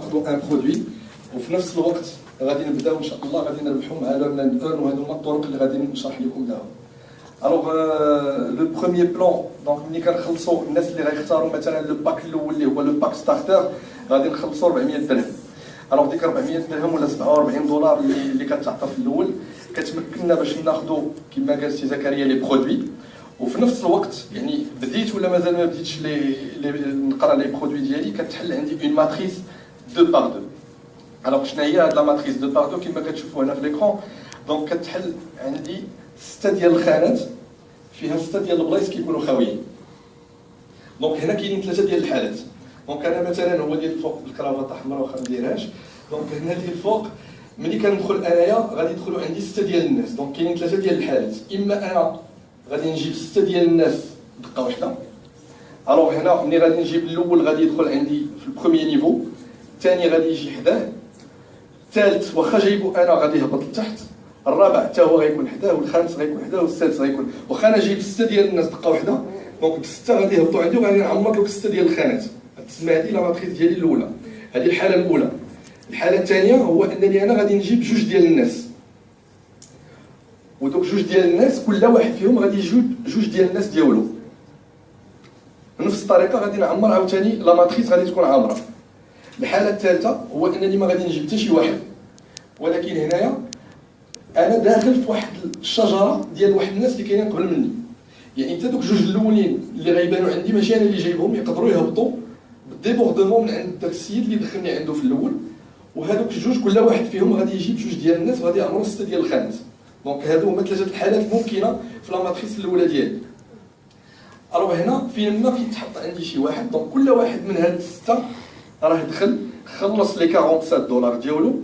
ناخذوا ان برودوي وفي نفس الوقت غادي نبداو ان شاء الله غادي نربحوا مع ليرن اند ايرن، وهذو هما الطرق اللي غادي نشرح لكم دابا. الوغ لو بروميير بلان دونك ملي كنخلصوا الناس اللي غيختاروا مثلا لو باك الاول اللي هو لو باك ستارتر غادي نخلصوا 400 درهم. الوغ ديك 400 درهم ولا 47 دولار اللي كتعطى في الاول كتمكننا باش ناخذوا كما قال سي زكريا لي برودوي، وفي نفس الوقت يعني بديت ولا مازال ما بديتش نقرا لي برودوي ديالي كتحل عندي اون ماتريس دو بار دو. الوغ شنو هي هاد لا ماتريس دو بار دو كما كتشوفوا هنا في ليكرون؟ دونك كتحل عندي 6 ديال الخانات فيها 6 ديال البلايص كيكونوا خاويين. دونك هنا كاينين 3 ديال الحالات. دونك انا مثلا هو ديال الفوق بالكرافطه حمراء واخا ما نديرهاش. دونك هنا ديال الفوق ملي كندخل انايا غادي يدخلوا عندي 6 ديال الناس. دونك كاينين 3 ديال الحالات، اما انا غادي نجيب 6 ديال الناس دقه واحده. الوغ هنا ملي غادي نجيب الاول غادي يدخل عندي في البروميي نيفو، الثاني غادي يجي حداه، الثالث واخا جايبو انا غادي يهبط لتحت، الرابع حتى هو غيكون حداه، والخامس غيكون حداه، والسادس غيكون. واخا انا جايب 6 ديال الناس دقه واحده، دونك ب6 غادي يهبطوا عندي وغادي نعمر لك 6 ديال الخانات. تسمى هذه لا ماتريس ديالي الاولى. هذه الحاله الاولى. الحاله الثانيه هو انني انا غادي نجيب 2 ديال الناس، ودوك 2 ديال الناس كل واحد فيهم غادي يجيب 2 ديال الناس ديالو. بنفس الطريقه غادي نعمر عاوتاني لا ماتريس غادي تكون عامره. الحاله الثالثه هو انني ما غادي نجيب حتى شي واحد، ولكن هنايا انا داخل في واحد الشجره ديال واحد الناس اللي كاينين قبل مني. يعني حتى دوك 2 الاولين اللي غيبانوا عندي ماشي انا اللي جايبهم، يقدروا يهبطوا بالديبوردمون من عند داك السيد اللي دخلني عنده في الاول، وهذوك 2 كل واحد فيهم غادي يجيب 2 ديال الناس وغادي يعمروا 6 ديال الخانات. دونك هادو هما 3 الحالات ممكنه في لا ماتريس الاولى ديالي. الوغ هنا فين ما كيتحط عندي شي واحد، دونك كل واحد من هاد 6 راه دخل خلص لي 47 دولار ديالو،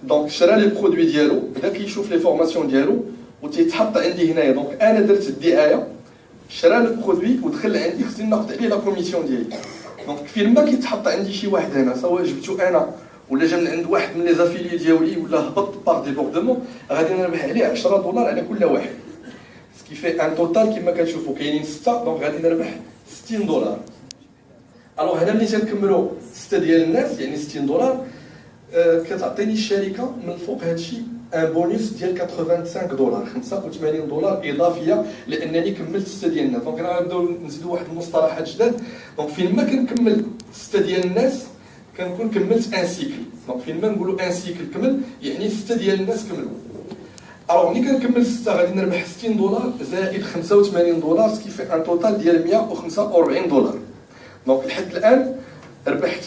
دونك شرا لي برودوي ديالو، بدا كيشوف لي فورماسيون ديالو وتيتحط عندي هنايا. دونك انا درت الدعايه، شرا البرودوي ودخل عندي، خصني ناخذ عليه لا كوميسيون ديالي. دونك فين ما كيتحط عندي شي واحد هنا، سواء جبتو انا ولا جا من عند واحد من لي زافيلي ديالي ولا هبط بار ديبوردمون، غادي نربح عليه 10 دولار على كل واحد. سكي في ان توتال كما كتشوفوا كاينين 6، دونك غادي نربح 60 دولار. الوغ هنا ملي تنكملوا 6 ديال الناس يعني 60 دولار، كتعطيني الشركه من الفوق هادشي ان بونيس ديال 85 دولار، 85 دولار اضافيه لانني كملت 6 ديال الناس. دونك انا غنبداو نزيدوا واحد المصطلحات جداد. دونك فين ما كنكمل 6 ديال الناس كنكون كملت ان سيكل. دونك فين ما نقولوا ان سيكل كمل يعني 6 ديال الناس كملوا. الوغ ملي كنكمل 6 غادي نربح 60 دولار زائد 85 دولار، سكي في ان توتال ديال 145 دولار. دونك لحد الان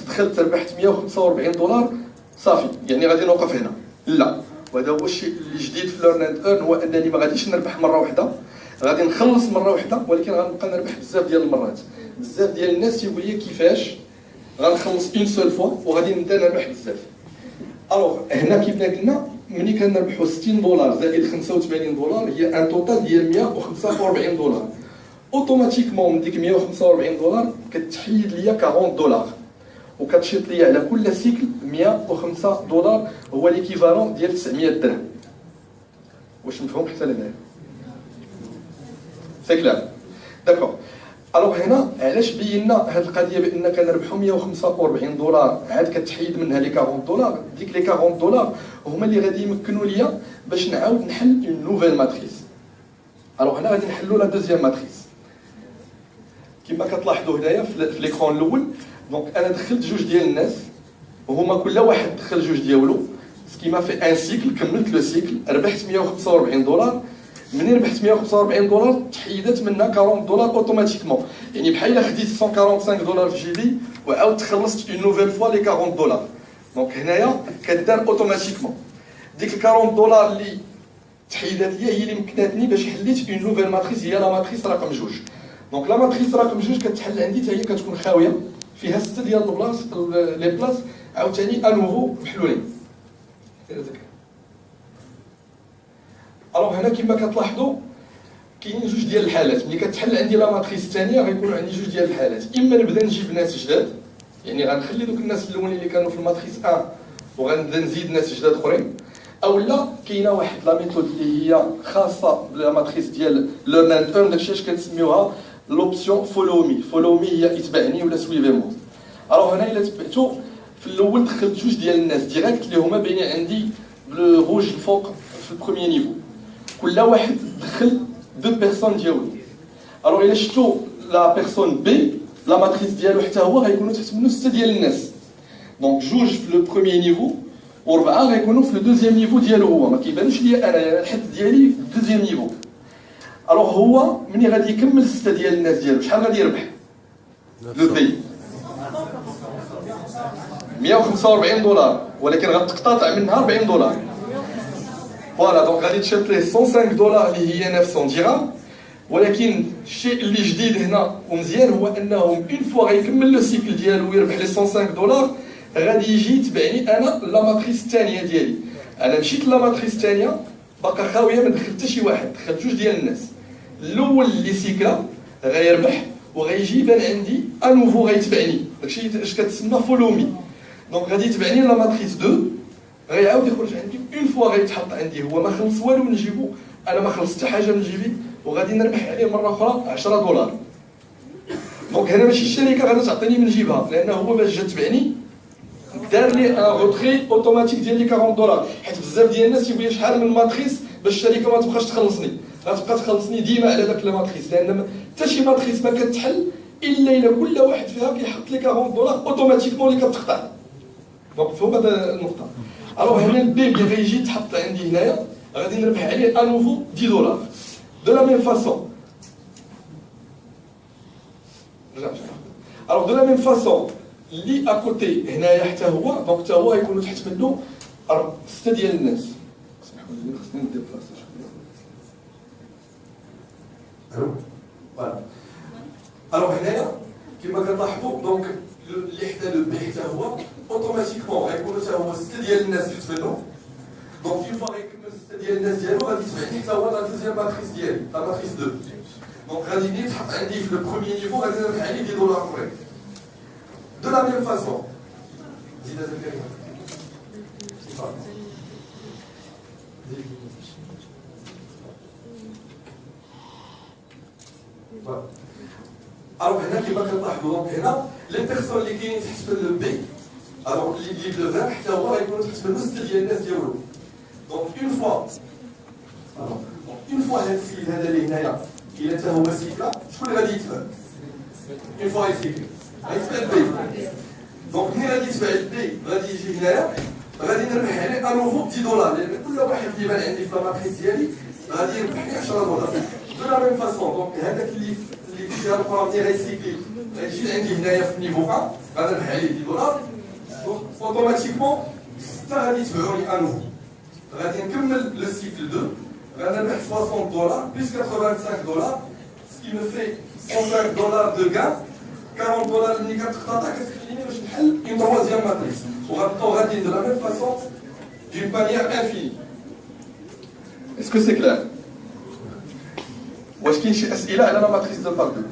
دخلت ربحت 145 دولار صافي. يعني غادي نوقف هنا؟ لا، وهذا هو الشيء اللي جديد في ليرن اند ايرن، هو انني ما غاديش نربح مره واحده، غادي نخلص مره واحده، ولكن غنبقى نربح بزاف ديال المرات. بزاف ديال الناس تيقول لي كيفاش غنخلص اون سول فوا وغادي نبدا نربح بزاف. الوغ هنا كيف قلنا ملي كنربحوا 60 دولار زائد 85 دولار هي ان توتال ديال 145 دولار. اوتوماتيكمون من ديك 145 دولار كتحيد ليا 40 دولار، وكتشيط ليا على كل سيكل 105 دولار، هو ليكيفالون ديال 900 درهم. واش مفهوم حتى لهنا؟ سي كلار؟ داكور. الوغ هنا علاش بينا هاد القضيه بان كنربحوا 145 دولار عاد كتحيد منها لي 40 دولار؟ ديك لي 40 دولار هما اللي غادي يمكنوا ليا باش نعاود نحل اون نوفيل ماتريس. الوغ هنا غادي نحلوا لا دوزيام ماتريس كما كتلاحظوا هنايا في ليكرون الاول. دونك انا دخلت 2 ديال الناس وهما كل واحد دخل 2 ديالو، سكيما في ان سيكل كملت لو سيكل، ربحت 145 دولار. منين ربحت 145 دولار تحيدت منها 40 دولار اوتوماتيكمون، يعني بحال خديت 145 دولار في جيبي وعاود تخلصت اون نوفيل فوا لي 40 دولار. دونك هنايا كدار اوتوماتيكمون. ديك ال 40 دولار اللي تحيدات ليا هي اللي مكناتني باش حليت اون نوفيل ماتريس، هي لا ماتريس رقم 2. دونك لا ماتريس رقم 2 كتحل عندي حتى هي كتكون خاويه فيها 6 ديال البلاص، لي بلاص عاوتاني انوفو محلولين. الوغ هنا كما كتلاحظوا كاينين 2 ديال الحالات. ملي كتحل عندي لا ماتريس الثانيه غيكونوا عندي 2 ديال الحالات، اما نبدا نجيب ناس جداد، يعني غنخلي دوك الناس الاولين اللي كانوا في الماتريس 1 وغنبدا نزيد ناس جداد اخرين، او لا كاينه واحد لا ميثود اللي هي خاصه بلا ماتريس ديال ليرن اند ايرن، داكشي اش كنسميوها لوبسيون فولو مي. فولو مي هي اتبعني ولا سويفي مو. الوغ هنا الا تبعتو في الاول دخلت جوج ديال الناس ديريكت اللي هما باينين عندي بالروج الفوق في البروميير نيفو. كل واحد دخل دو بيرسون ديالو. الوغ الا شفتو لا بيرسون بي لا ماتريس ديالو حتى هو غيكونوا تحت منه 6 ديال الناس. دونك جوج في لو بروميير نيفو وربعه غيكونوا في لو دوزيام نيفو ديالو هو، ما كيبانوش ليا انا الحد ديالي في دوزيام نيفو. الوغ هو ملي غادي يكمل 6 ديال الناس ديالو شحال غادي يربح؟ لو بي 145 دولار، ولكن غتقتطع منها 40 دولار. فوالا دونك غادي تشد ليه 105 دولار اللي هي 900 درهم. ولكن الشيء اللي جديد هنا ومزيان هو انه اون فوا غيكمل لو سيكل ديالو ويربح لي 105 دولار غادي يجي يتبعني انا لا ماتريس الثانيه ديالي. انا مشيت لا ماتريس الثانيه باقا خاويه ما دخلت حتى شي واحد، دخلت جوج ديال الناس. الاول اللي سيكلا غيربح وغيجي يبان عندي انوفو غيتبعني، داكشي اش كتسمى فولومي. دونك غادي يتبعني لا ماتريس 2 غيعاود يخرج عندي اون فوا غيتحط عندي هو ما خلص والو من جيبو، انا ما خلصت حتى حاجه من جيبي وغادي نربح عليه مره اخرى 10 دولار. دونك هنا ماشي الشركه غادي تعطيني من جيبها، لانه هو باش جا تبعني دار لي ان روتري اوتوماتيك ديال لي 40 دولار. حيت بزاف ديال الناس تيقول لي شحال من ماتريس باش الشركه ما تبقاش تخلصني، غتبقى تخلصني ديما على داك الماتريس، لان حتى شي ماتريس ما كتحل الا الا كل واحد فيها كيحط لي 40 دولار اوتوماتيكمون اللي كتقطع. دونك فهمت هذه النقطه. الوغ هنا البي اللي غيجي تحط عندي هنايا غادي نربح عليه انوفو 10 دولار. دو لا ميم فاسون الوغ دو لا ميم فاسون اللي اكوتي هنايا حتى هو، دونك حتى هو غيكونوا تحت منه 6 ديال الناس. اسمحوا لي خصني نديبلاصي شويه. فوالا الوغ هنايا كما كتلاحظوا دونك اللي حدا لو بي حتى هو اوتوماتيكمون غيكونوا حتى هو 6 ديال الناس تحت منه. دونك اون فوا غيكمل 6 ديال الناس ديالو غادي تبعني حتى هو لا دوزيام ماتريس ديالي لا ماتريس 2. دونك غادي يجي يتحط عندي في لو بروميير نيفو غادي نربح عليه 10 دولار اخرين. دو لا ميم فاسون زيد هذا الكلمه الوغ هنا كيما كنلاحظوا دونك هنا لي بيرسون اللي كاينين تحت من لو بي الوغ اللي بلو فير حتى هو غيكونوا تحت منه 6 ديال الناس ديالو. دونك اون فوا هاد السيد هذا اللي هنايا الا حتى هو سيكلا شكون اللي غادي يتبع؟ اون فوا يسيكل غيتبع البي. دونك ملي غادي يتبع البي غادي يجي هنايا غادي نربح عليه انوفو 10 دولار، لان كل واحد اللي يبان عندي في الماتريس ديالي غادي يربح لي 10 دولار. دو لا ميم فاسون دونك هذاك اللي فيها البروميير غيسيكلي غيجي عندي هنايا في النيفو 1 غادي نربح عليه 10 دولار. دونك اوتوماتيكمون 6 غادي يتبعوني انوفو. غادي نكمل لو سيكل 2 غادي نربح 60 دولار بلس 85 دولار سكي مو في 105 دولار دو غان. 40 دولار اللي كتقطع كتخليني باش نحل اون تروازيام ماتريس وغنبقاو غاديين دو لا ميم فاسون دون مانيير انفيني. اسكو سي كلير؟ واش كاين شي اسئله على لا ماتريس دو باركور؟